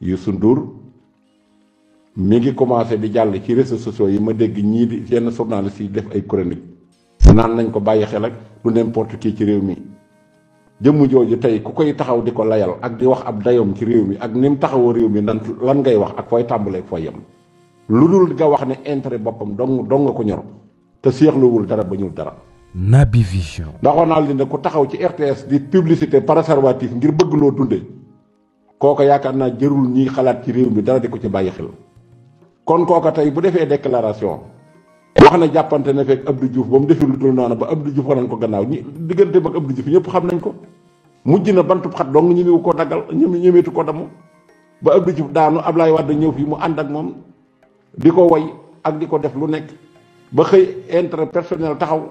Youssou Ndour mi ngi commencé di jàll ci réseaux sociaux yi ma dégg ñii di yenn journalistes yi def ay chronique naan nañ ko bàyyi xel ak du n'importe qui ci réew mi jëmm jooju tey ku koy taxaw di ko layal ak di wax ab dayoom ci réew mi ak ni mu taxawoo réew mi lan ngay wax ak fooy tàmbalee fooy yem lu dul nga wax ne intérêt boppam dong nga ko ñor te seexluwul dara ba ñul dara. Naby Vision. ndaxoon naa li ne ku taxaw ci RTS di publicité préservatif ngir bëgg loo dundee kooka yaakaar naa jërul ñiy xalaat ci réew mi dara di ko ci bàyyi xel. kon kooka tey bu defee déclaration wax na jàppante na fekk Abdou Diouf ba mu defee lu dul noonu ba Abdou Diouf wanañ ko gannaaw ñi diggante ak Abdou Diouf ñëpp xam nañ ko mujj na bantub xat dong ñemewu ko daggal ñemeetu ko damm ba Abdou Diouf daanu Ablaye Wade ñëw fii mu ànd ak moom di ko woy ak di ko def lu nekk ba xëy intérêt personnel taxaw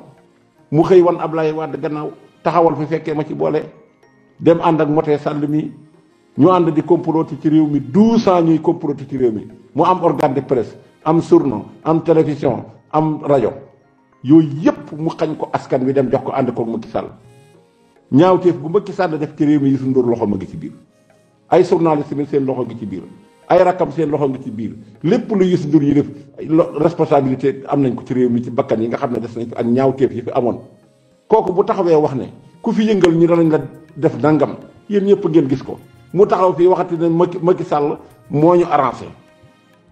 mu xëy wan Ablaye Wade gannaaw taxawal fi fekkee ma ci boole dem ànd ak motee sàll mi ñu ànd di comploter ci réew mi 12 ans ñuy comploter ci réew mi mu am organe de presse am journal am télévision am rajo yooyu yépp mu xañ ko askan wi dem jox ko ànd ko Macky Sall ñaawteef bu Macky Sall def ci réew mi Youssou Ndour loxo ma ngi ci biir ay journaliste bi seen loxo ngi ci biir ay rakkam seen loxo ngi ci biir lépp lu Youssou Ndour yi def responsabilité am nañ ko ci réew mi ci bakkan yi nga xam ne def nañ fi ak ñaawteef yi fi amoon kooku bu taxawee wax ne ku fi yëngal ñu danañ la def nangam yéen ñëpp ngeen gis ko mu taxaw fii waxati ne Macky Sall moo ñu arrangé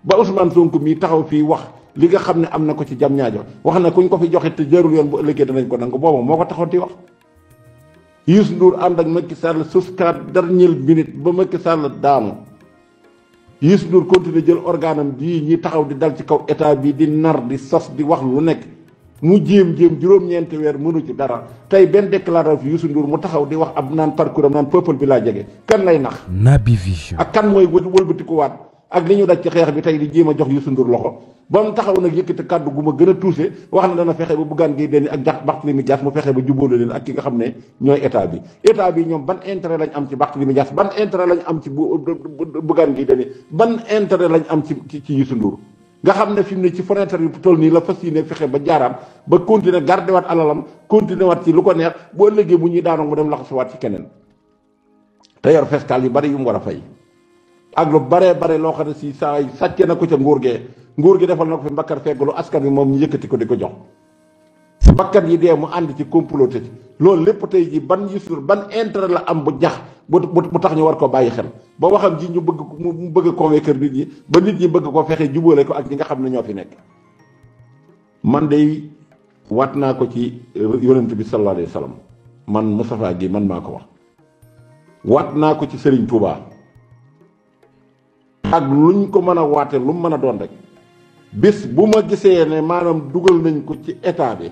ba Ousmane Sonko mii taxaw fii wax li nga xam ne am na ko ci jam ñaajo wax na kuñ ko fi joxe te jarul yoon bu ëllëgee danañ ko nangu booba moo ko taxaw di wax Youssou Ndour ànd ak Macky Sall jusqu'à dernière minute ba Macky Sall daanu Youssou Ndour continuer jël organam bii ñi taxaw di dal ci kaw état bi di nar di sos di wax lu nekk mu jéem juróom-ñeenti weer mënu ci dara tey benn déclaration Youssou Ndour mu taxaw di wax ab naan parcours am naan peuple bi laa jege kan lay nax. Naby Vision. ak kan mooy wëlbatikuwaat ak li ñu daj ci xeex bi tey di jéem a jox Youssou Ndour loxo ba mu taxaw nag yëkkati kàddu gu ma gën a touché wax na dana fexe ba Bougane Gueye Dany ak Barthélémy Dias mu fexe ba jubóole leen ak ki nga xam ne ñooy état bi ñoom ban intérêt lañ am ci Barthélémy Dias ban intérêt lañ am ci Bougane Gueye Dany ban intérêt lañ am ci Youssou Ndour nga xam ne fi mu ne ci fenêtre yu toll nii la fas yéene fexe ba jaaraam ba continuer garder waat alalam continuer waat ci lu ko neex bu ëllëgee bu ñuy daanoo mu dem laxasuwaat ci keneen te yor fiscal yu bari yu mu war a fay ak lu bare loo xam ne si saa sàcce na ko ca nguur gi defal na ko fi mbakkar feggalu askan wi moom ñu yëkkati ko di ko jox bakkan yi dee mu ànd ci comploté ci loolu lépp tey ji ban Youssou ban intérêt la am bu jax bu tax ñu war ko bàyyi xel ba waxam ji ñu mu bëgg a convaincre nit ñi ba nit ñi bëgg ko fexe jubóole ko ak ñi nga xam ne ñoo fi nekk man day waat naa ko ci yonent bi sallallahu alayhi wa sallam man Moustapha Guèye man maa ko wax waat naa ko ci Serigne Touba ak luñ ko mën a waate lu mu mën a doon rek bis bu ma gisee ne maanaam dugal nañ ko ci état bi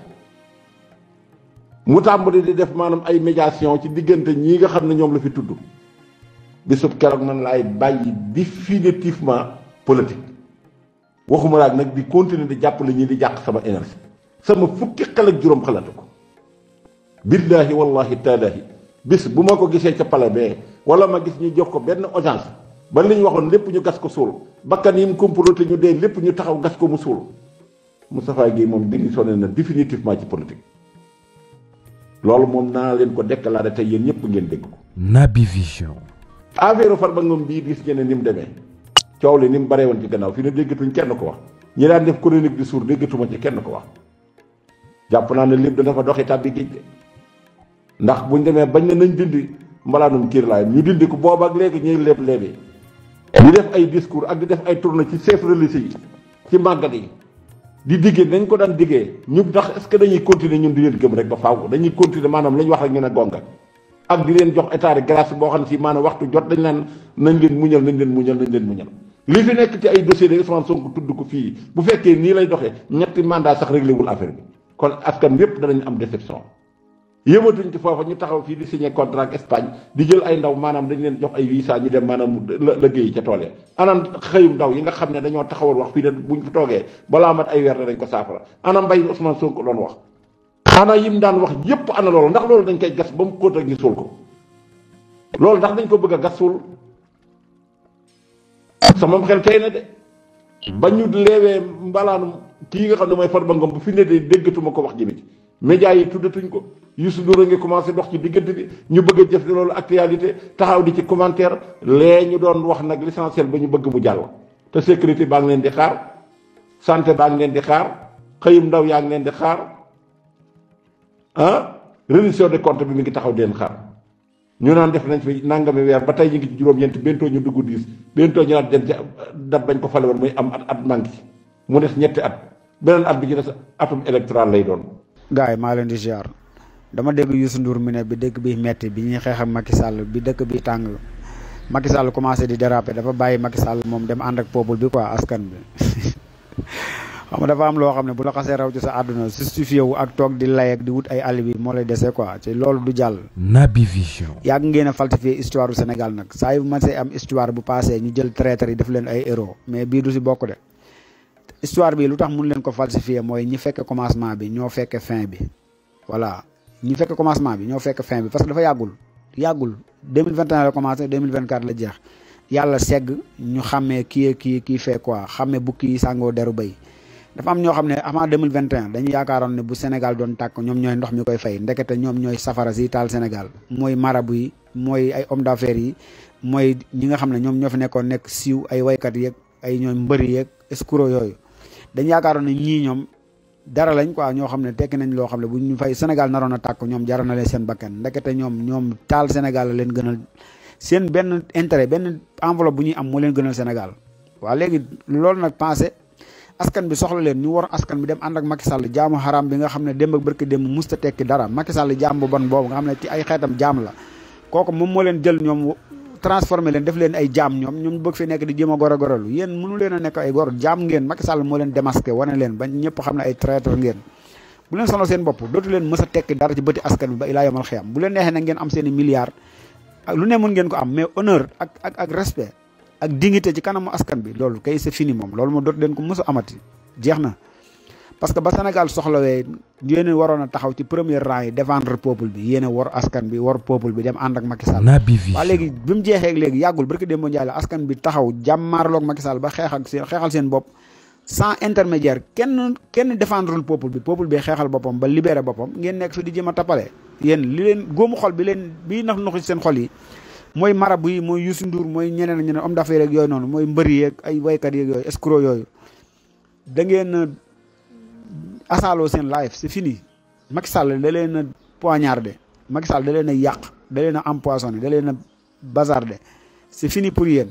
mu tàmbali di def maanaam ay médiation ci diggante ñii nga xam ne ñoom la fi tudd bisub keroog man laay bàyyi définitivement politique waxuma laak nag di continuer di jàppale ñi di jàq sama énergie sama fukki xel ak juróom xalatu ko billaahi wallahi taalaahi bis bu ma ko gisee ca pale bee wala ma gis ñu jox ko benn audience ba li ñu waxoon lépp ñu gas ko suul bakkan yi mu comploté ñu dee lépp ñu taxaw gas ko mu suul Moustapha Guèye moom démissionné na définitivement ci politique loolu moom naa leen ko déclaré tey yéen ñëpp ngeen dégg ko. Naby Vision. affaire Farba Ngom bii gis ngeen ne ni mu demee coow li ni mu baree woon ci gannaaw fi ne déggatuñ kenn ko wax ñi daan def chronique du sourd déggatuma ci kenn ko wax jàpp naa ne lépp dana fa doxi tàbbi géej de ndax buñ demee bañ ne nañ dindi mbalaanum kiir laay ñu dindi ko booba ak léegi ñuy léeb-léebi di def ay discours ak di def ay tournée ci chef religieux yi ci màggat yi di diggee nañ ko daan diggee ñu ndax est-ce que dañuy continuer ñun di leen gëm rek ba faaw dañuy continuer maanaam la ñu wax rek ñu ne gonga ak di leen jox état de grâce boo xam ne si maanaam waxtu jot dañ naan nañ leen muñal li fi nekk ci ay dossiers de Ousmane Sonko tudd ko fii bu fekkee nii lay doxee ñetti mandat sax réglé wul affaire bi kon askan yépp danañ am déception yëmatuñ ci foofa ñu taxaw fii di signé contrat ak Espagne di jël ay ndaw maanaam dañ leen jox ay visa ñu dem maanaam liggéey ca tool ya anam xëyum ndaw yi nga xam ne dañoo taxawal wax fii ne buñ fi toogee balaa mat ay weer dañ ko saafara anam mbay Ousmane Sonko doon wax ana yim daan wax yépp ana loolu ndax loolu dañ koy gas ba mu xóot ak ñu suul ko loolu ndax dañ ko bëgg a gas suul sama xel tey na de ba ñu leewee mbalaanum kii nga xam ne mooy Farba Ngom bu fi ne de déggatuma ko wax jëmi médias yi tuddatuñ ko Youssou Ndour a ngi commencé dox ci diggante bi ñu bëgg a jëf loolu actualité taxaw di ci commentaire lee ñu doon wax nag l'essentiel ba ñu bëgg mu jàll te sécurité baa ngi leen di xaar santé baa ngi leen di xaar xëyum ndaw yaa ngi leen di xaar reddition de compte bi mi ngi taxaw di leen xaar ñu naan def nañ fi nangami weer ba tey ñu ngi ci juróom-ñeent bentoo ñu dugg 10 bentoo ñu naan dem ci dat bañ ko fale woon muy am at manqué mu des ñetti at beneen at bi ci des atum électoral lay doon. gars yi maa leen di ziar dama dégg Youssou Ndour mi ne bi dëkk bi metti bi ñuy xeex ak Macky Sall bi dëkk bi tàng Macky Sall commencé di déraper dafa bàyyi Macky Sall moom dem ànd ak peuple bi quoi askan bi xam nga dafa am loo xam ne bu la xasee raw ci sa àdduna justifié wu ak toog di lay ak di wut ay alibi moo lay dese quoi te loolu du jàll. Naby Vision. yàgg ngeen a falsifié histoire du Sénégal nag saa yu ma see am histoire bu passé ñu jël traître yi def leen ay héros mais bii du si bokk de histoire bi lu tax mun leen ko falsifié mooy ñi fekk commencement bi ñoo fekk fin bi voilà ñi fekk commencement bi ñoo fekk fin bi parce que dafa yàggul 2021 la commencé 2024 la jeex yàlla segg ñu xàmmee kii fait quoi xàmmee bukki yi sàngoo deru béy dafa am ñoo xam ne avant 2021 dañu yaakaaroon ne bu Sénégal doon tàkk ñoom ñooy ndox mi koy fay ndekete ñoom ñooy safara si taal Sénégal mooy marabu yi mooy ay homme d'affaires yi mooy ñi nga xam ne ñoom ñoo fi nekkoon nekk siiw ay waykat yeeg ay ñoom mbëri yeeg escroc yooyu dañu yaakaaroon ne ñii ñoom dara lañ quoi ñoo xam ne tekki nañ loo xam ne bu ñu fay Sénégal naroon a tàkk ñoom jaral na leen seen bakkan ndekete ñoom taal Sénégal la leen gënal seen benn intérêt benn enveloppe bu ñuy am moo leen gënal Sénégal waaw léegi loolu nag pensé askan bi soxla leen ñu war askan bi dem ànd ak Macky Sall jaamu xaram bi nga xam ne démb ak barki démb musta tekki dara Macky Sall jaam bu bon boobu nga xam ne ci ay xeetam jaam la kooku moom moo leen jël ñoom transformé leen def leen ay jaam ñoom bëgg fi nekk di jéem a goro-gorolu yéen mënu leen a nekk ay gor jaam ngeen Macky Sall moo leen démasqué wane leen ba ñëpp xam ne ay traître ngeen bu leen sonal seen bopp dootu leen mës a tekki dara ci bëti askan bi ba ilaa yomal xiyam bu leen neexee nag ngeen am seen i milliards ak lu ne mën ngeen ko am mais honneur ak respect ak dignité ci kanamu askan bi loolu kay c'est fini moom loolu moo dootu leen ko mës a amati jeex na parce que ba Sénégal soxlawee yéen waroon a taxaw ci premier rang yi défendre peuple bi yéen a war askan bi war peuple bi dem ànd ak Macky Sall. Naby Vision. waaw léegi bi mu jeexee léegi yàggul barki démb Ndiaye la askan bi taxaw jàmmaarloog Macky Sall ba xeexal seen bopp sans intermédiaire kenn défendrul peuple bi xeexal boppam ba libéré boppam ngeen nekk fi di jéem a tappale yéen li leen góomu xol bi nax ci seen xol yi mooy marabu yi mooy Youssou Ndour mooy ñeneen homme d'affaires yeeg yooyu noonu mooy mbëri yeeg ay waykat yeeg yooyu escroc yooyu da ngeen asaaloo seen life c'est fini Macky Sall da leen a poignardé Macky Sall da leen a yàq da leen a empoisonné da leen a bazardé c'est fini pour yéen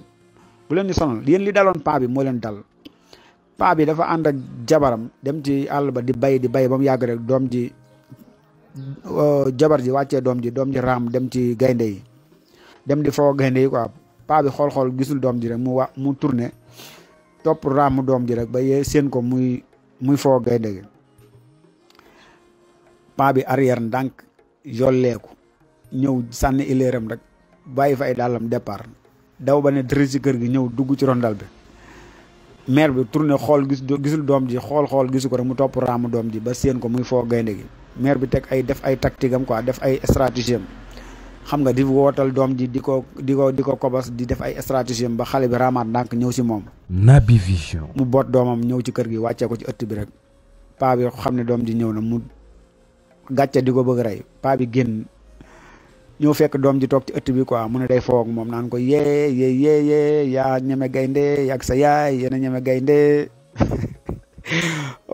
bu leen di sonal yéen li daloon paa bi moo leen dal paa bi dafa ànd ak jabaram dem ci àll ba di bay ba mu yàgg rek doom ji jabar ji wàccee doom ji raam dem ci gaynde yi dem di foo gaynde yi quoi paa bi xool gisul doom ji rek mu tourné topp raamu doom ji rek ba yee seen ko muy foo gaynde gi paa bi arrière ndànk yolleeku ñëw sànni ileeram rek bàyyi fa ay dàllam départ daw ba ne dërëj ci kër gi ñëw dugg ci rondal bi mère bi tourné xool gisul doom ji xool gisu ko rek mu topp raamu doom ji ba seen ko muy foo gaynde gi mère bi def ay tactique am quoi def ay stratégie am xam nga di wootal doom ji di ko kobos di def ay stratégie am ba xale bi raamaat ndànk ñëw si moom. Naby Vision. mu boot doomam ñëw ci kër gi wàccee ko ci ëtt bi rek paa bi xam ne doom ji ñëw na mu gàcce di ko bëgg rey paa bi génn ñëw fekk doom ji toog ci ëtt bi quoi mu ne day foog moom naan ko yee yaa ñeme gaynde ak sa yaay yéen a ñeme gaynde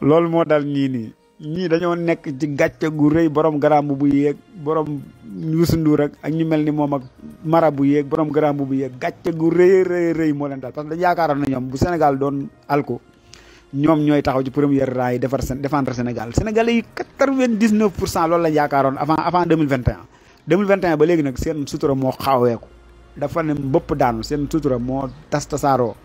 loolu moo dal ñii dañoo nekk ci gàcce gu rëy borom garambu bu yéeg borom Youssou Ndour ak ñu mel ni moom ak marabu yéeg borom garambu bu yéeg gàcce gu rëy moo leen dal parce que dañu yaakaaroon na ñoom bu Sénégal doon alko ñoom ñooy taxaw ci premier rang yi défendre Sénégal Sénégalais yi 99% loolu lañ yaakaaroon avant 2021 ba léegi nag seen sutura moo xaaweeku dafa ne mbëpp daanu seen sutura moo tasaaroo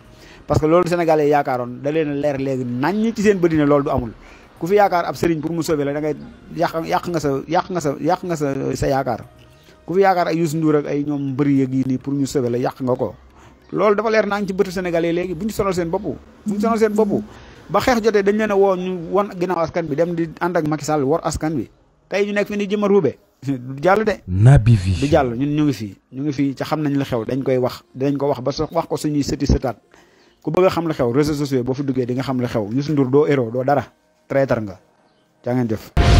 parce que loolu Sénégalais yi yaakaaroon da leen leer léegi naññ ci seen bëdi ne loolu du amul ku fi yaakaar ab sëriñ pour mu sauver la da ngay yàq nga sa yaakaar ku fi yaakaar ay Youssou Ndour ak ay ñoom mbëri yeeg yi nii pour ñu sauver la yàq nga ko loolu dafa leer naa ngi ci bëtu Sénégalais léegi bu ñu sonal seen bopp ba xeex jotee dañ leen a woo ñu won ginnaaw askan bi dem di ànd ak Macky Sall war askan bi tey ñu nekk fi ni jëm a ruube du jàll de. Naby Vision. du jàll ñun ñu ngi fii ca xam nañ la xew dañ koy wax dinañ ko wax ba wax ko suñuy sëtaat ku bëgg a xam la xew réseaux sociaux boo fi duggee di nga xam la xew Youssou Ndour doo héros doo dara traître nga jaa ngeen jëf.